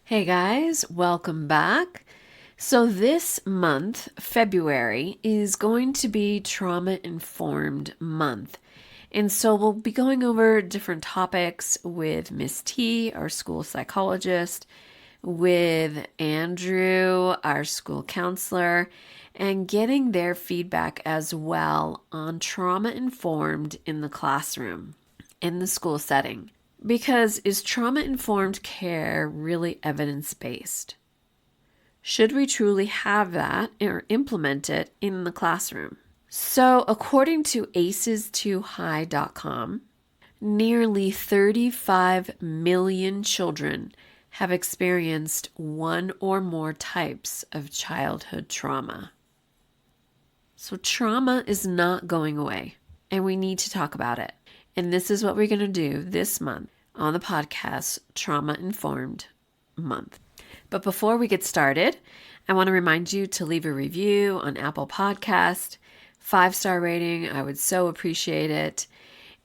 Hey guys, welcome back. So this month, February, is going to be Trauma Informed Month. And so we'll be going over different topics with Miss T, our school psychologist, with Andrew, our school counselor, and getting their feedback as well on trauma informed in the classroom, in the school setting. Because is trauma-informed care really evidence-based? Should we truly have that or implement it in the classroom? So according to aces2high.com, nearly 35 million children have experienced one or more types of childhood trauma. So trauma is not going away, and we need to talk about it. And this is what we're going to do this month on the podcast, Trauma Informed Month. But before we get started, I want to remind you to leave a review on Apple Podcast, 5-star rating. I would so appreciate it.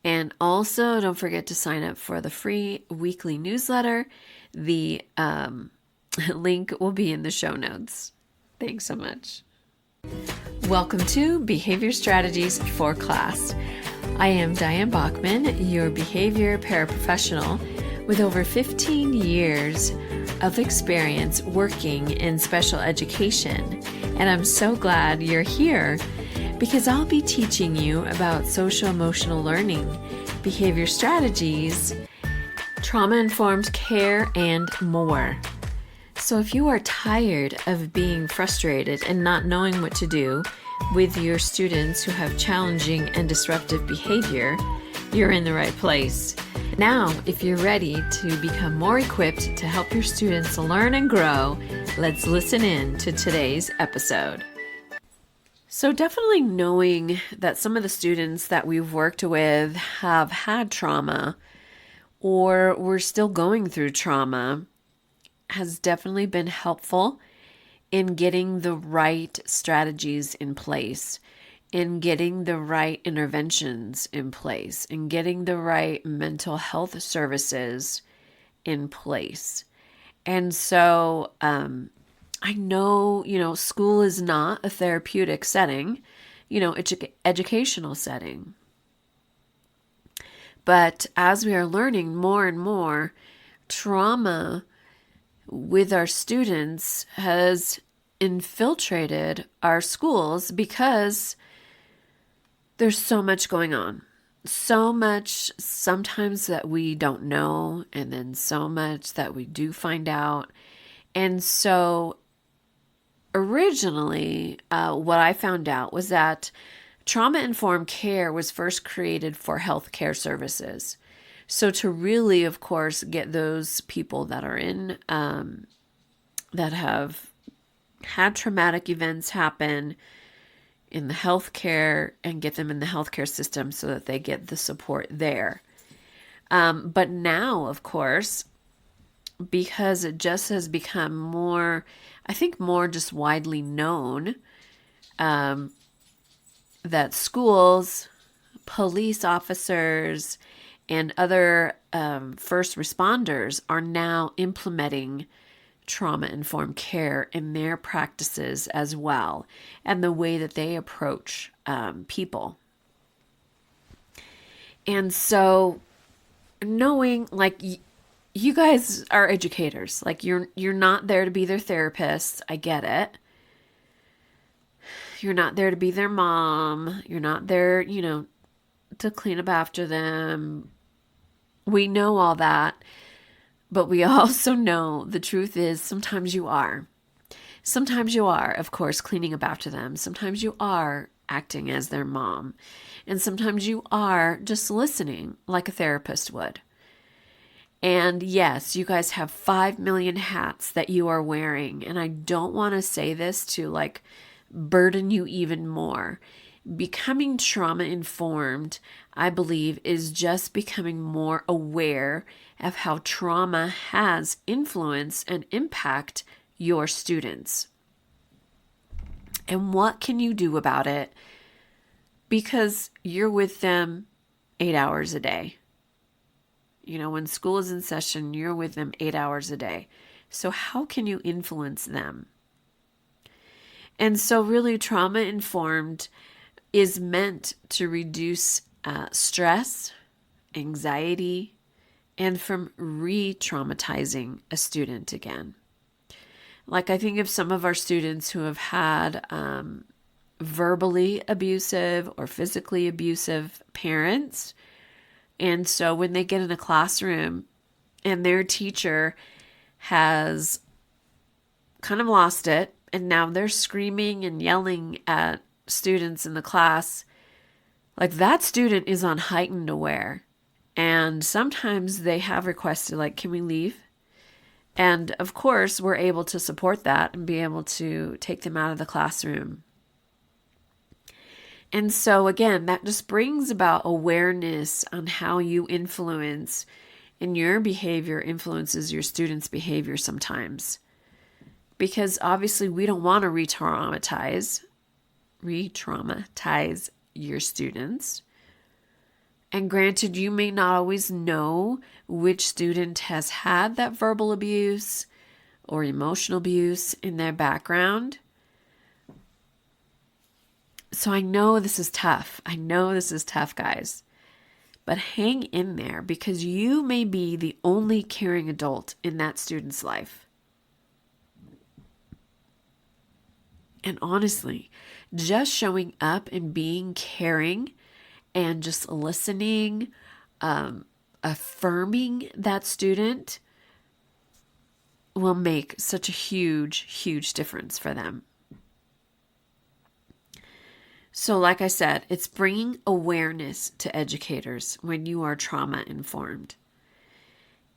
And also don't forget to sign up for the free weekly newsletter. The link will be in the show notes. Thanks so much. Welcome to Behavior Strategies for Class. I am Diane Bachman, your behavior paraprofessional with over 15 years of experience working in special education. And I'm so glad you're here because I'll be teaching you about social-emotional learning, behavior strategies, trauma-informed care, and more. So if you are tired of being frustrated and not knowing what to do with your students who have challenging and disruptive behavior, you're in the right place. Now, if you're ready to become more equipped to help your students learn and grow, let's listen in to today's episode. So definitely knowing that some of the students that we've worked with have had trauma or we're still going through trauma has definitely been helpful in getting the right strategies in place, in getting the right interventions in place, in getting the right mental health services in place. And so I know, school is not a therapeutic setting, it's an educational setting. But as we are learning more and more, trauma with our students has infiltrated our schools because there's so much going on. So much sometimes that we don't know, and then so much that we do find out. And so originally, what I found out was that trauma-informed care was first created for healthcare services. So to really, of course, get those people that are in, that have had traumatic events happen in the healthcare and get them in the healthcare system so that they get the support there. But now, of course, because it just has become more, I think more just widely known, that schools, police officers, and other first responders are now implementing trauma-informed care in their practices as well, and the way that they approach people. And so knowing, like, you guys are educators, like you're not there to be their therapists. I get it. You're not there to be their mom. You're not there, to clean up after them. We know all that, but we also know the truth is sometimes you are. Sometimes you are, of course, cleaning up after them. Sometimes you are acting as their mom. And sometimes you are just listening like a therapist would. And yes, you guys have 5 million hats that you are wearing. And I don't want to say this to burden you even more. Becoming trauma informed, I believe, is just becoming more aware of how trauma has influence and impact your students. And what can you do about it? Because you're with them 8 hours a day. When school is in session, you're with them 8 hours a day. So how can you influence them? And so really trauma-informed is meant to reduce stress, anxiety, and from re-traumatizing a student again. Like I think of some of our students who have had verbally abusive or physically abusive parents. And so when they get in a classroom and their teacher has kind of lost it, and now they're screaming and yelling at students in the class, like that student is on heightened aware. And sometimes they have requested, like, can we leave? And of course, we're able to support that and be able to take them out of the classroom. And so again, that just brings about awareness on how you influence, and your behavior influences your students' behavior sometimes. Because obviously we don't want to re-traumatize your students. And granted, you may not always know which student has had that verbal abuse or emotional abuse in their background. So I know this is tough. Guys. But hang in there, because you may be the only caring adult in that student's life. And honestly, just showing up and being caring and just listening, affirming that student will make such a huge, huge difference for them. So like I said, it's bringing awareness to educators when you are trauma informed.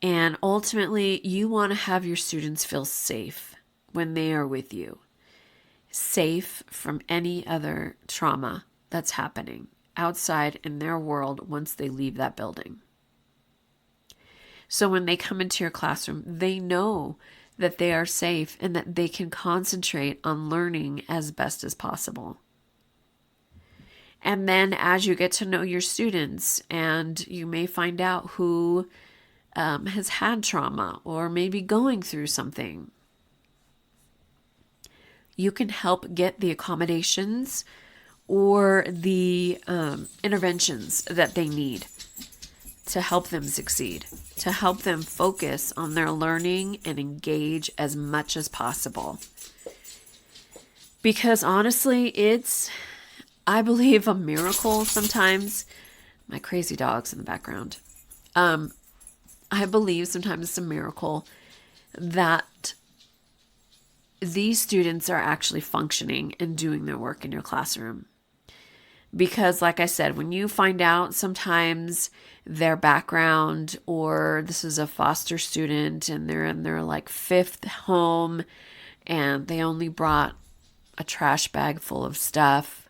And ultimately, you want to have your students feel safe when they are with you. Safe from any other trauma that's happening outside in their world once they leave that building. So when they come into your classroom, they know that they are safe and that they can concentrate on learning as best as possible. And then as you get to know your students, and you may find out who has had trauma or maybe going through something, you can help get the accommodations or the interventions that they need to help them succeed, to help them focus on their learning and engage as much as possible. Because honestly, it's, I believe, a miracle sometimes. My crazy dog's in the background. I believe sometimes it's a miracle that these students are actually functioning and doing their work in your classroom. Because like I said, when you find out sometimes their background, or this is a foster student and they're in their like 5th home and they only brought a trash bag full of stuff,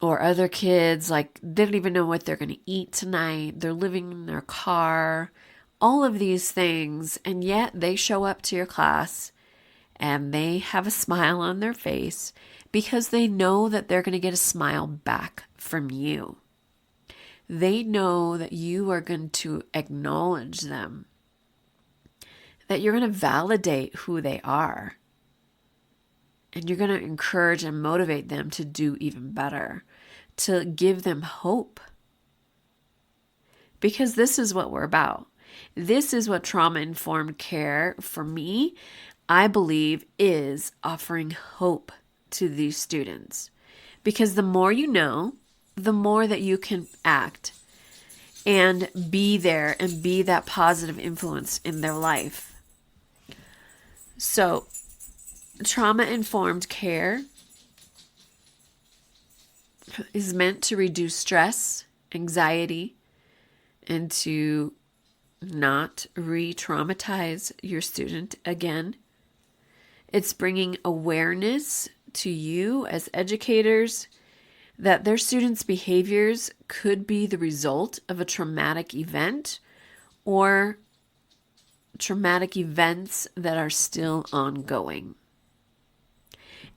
or other kids, like, they don't even know what they're going to eat tonight. They're living in their car, all of these things. And yet they show up to your class and they have a smile on their face because they know that they're going to get a smile back from you. They know that you are going to acknowledge them, that you're going to validate who they are, and you're going to encourage and motivate them to do even better, to give them hope. Because this is what we're about. This is what trauma-informed care, for me, I believe, is offering hope to these students. Because the more you know, the more that you can act and be there and be that positive influence in their life. So, trauma-informed care is meant to reduce stress, anxiety, and to not re-traumatize your student again. It's bringing awareness to you as educators that their students' behaviors could be the result of a traumatic event or traumatic events that are still ongoing.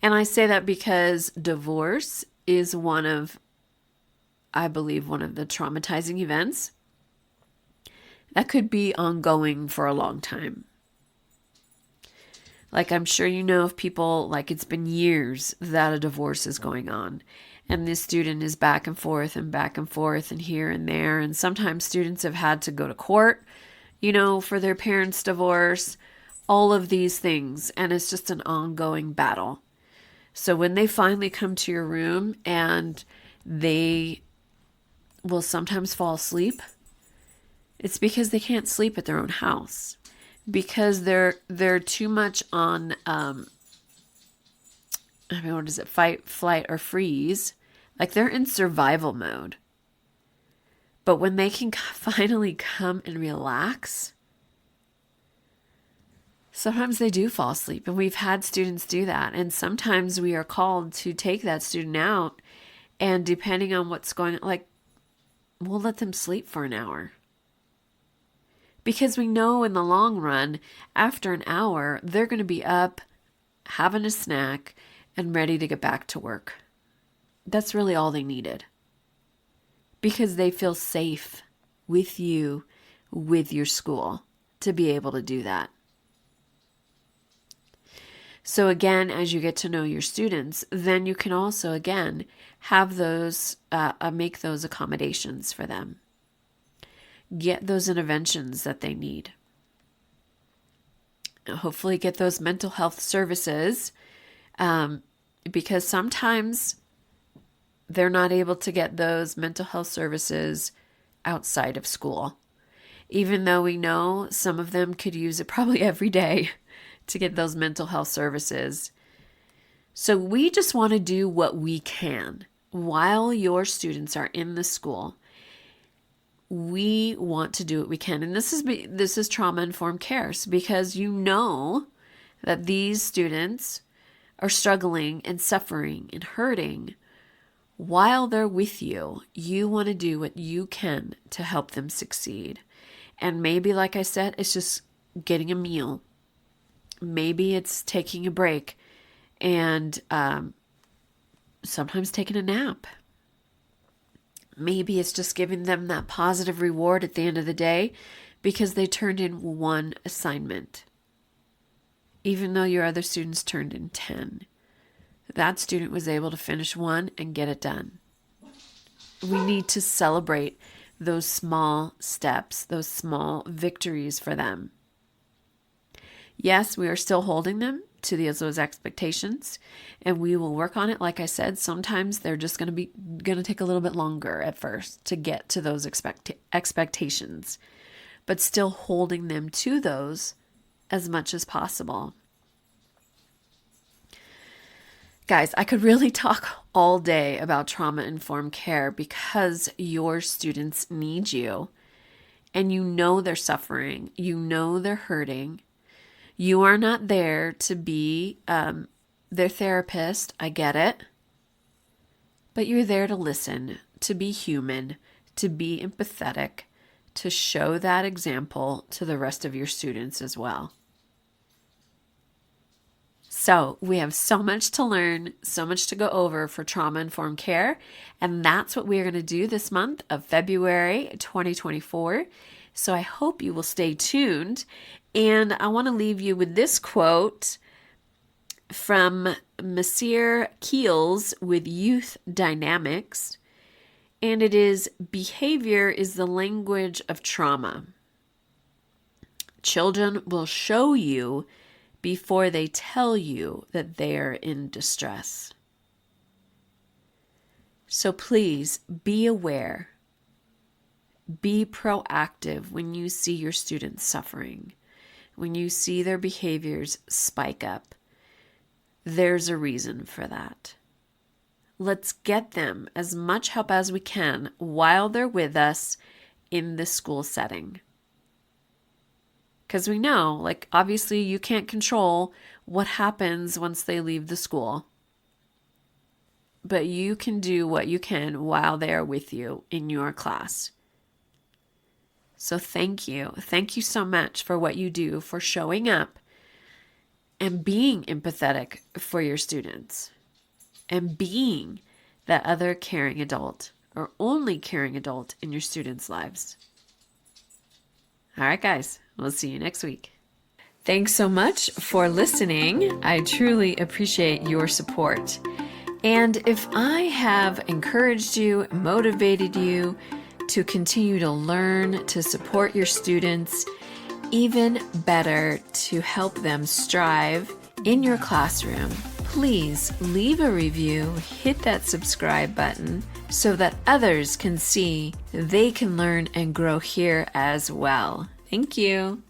And I say that because divorce is I believe, one of the traumatizing events That could be ongoing for a long time. Like, I'm sure you know of people, like, it's been years that a divorce is going on. And this student is back and forth and here and there. And sometimes students have had to go to court, for their parents' divorce, all of these things. And it's just an ongoing battle. So when they finally come to your room and they will sometimes fall asleep, it's because they can't sleep at their own house. Because they're too much on, what is it? Fight, flight, or freeze. Like, they're in survival mode. But when they can finally come and relax, sometimes they do fall asleep. And we've had students do that. And sometimes we are called to take that student out. And depending on what's going on, like, we'll let them sleep for an hour. Because we know in the long run, after an hour, they're going to be up, having a snack, and ready to get back to work. That's really all they needed. Because they feel safe with you, with your school, to be able to do that. So again, as you get to know your students, then you can also, again, have those, make those accommodations for them. Get those interventions that they need. Hopefully get those mental health services, because sometimes they're not able to get those mental health services outside of school. Even though we know some of them could use it probably every day to get those mental health services. So we just want to do what we can while your students are in the school. We want to do what we can. And this is trauma-informed care, because you know that these students are struggling and suffering and hurting while they're with you. You want to do what you can to help them succeed. And maybe, like I said, it's just getting a meal. Maybe it's taking a break and sometimes taking a nap. Maybe it's just giving them that positive reward at the end of the day because they turned in one assignment. Even though your other students turned in 10. That student was able to finish one and get it done. We need to celebrate those small steps, those small victories for them. Yes, we are still holding them to those expectations, and we will work on it. Like I said, sometimes they're just going to take a little bit longer at first to get to those expectations, but still holding them to those as much as possible. Guys, I could really talk all day about trauma-informed care because your students need you, and you know they're suffering, you know they're hurting. You are not there to be their therapist, I get it. But you're there to listen, to be human, to be empathetic, to show that example to the rest of your students as well. So we have so much to learn, so much to go over for trauma-informed care, and that's what we're going to do this month of February 2024. So I hope you will stay tuned. And I want to leave you with this quote from Monsieur Keels with Youth Dynamics. And it is, "Behavior is the language of trauma. Children will show you before they tell you that they are in distress." So please be aware. Be proactive when you see your students suffering. When you see their behaviors spike up, there's a reason for that. Let's get them as much help as we can while they're with us in the school setting. Because we know, obviously you can't control what happens once they leave the school. But you can do what you can while they are with you in your class. So thank you. Thank you so much for what you do, for showing up and being empathetic for your students and being that other caring adult or only caring adult in your students' lives. All right, guys, we'll see you next week. Thanks so much for listening. I truly appreciate your support. And if I have encouraged you, motivated you to continue to learn, to support your students, even better, to help them strive in your classroom, please leave a review, hit that subscribe button so that others can see they can learn and grow here as well. Thank you.